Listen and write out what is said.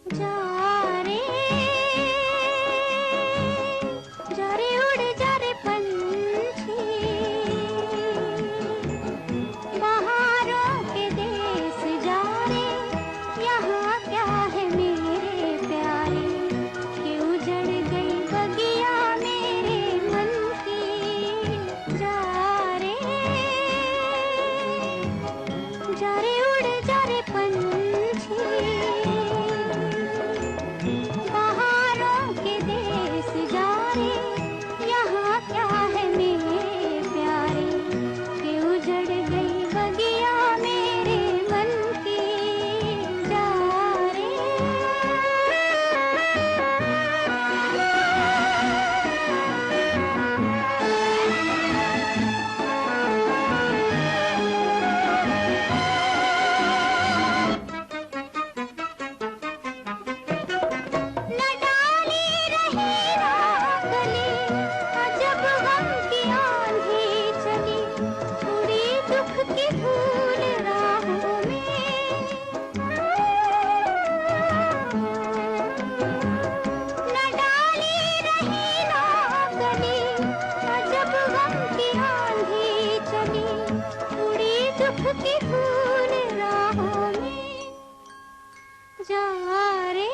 जा रे जा रे उड़ जा रे पंछी, बहारों के देश जा रे, यहाँ क्या है मेरे प्यारे, कि उजड़ गई बगिया मेरे मन की। जा रे उड़ जा रे पंछी, बहारों के देश जा रे, यहाँ क्या है मेरे प्यारे, कि उजड़ गई बगिया मेरे मन की। जा रे न डाली रही ना गली, जब गम की आंधी चली, उड़ी दुख की धूल राहों में। न डाली रही ना गली, जब गम की आंधी चली, उड़ी दुख की धूल राहों में। जा रे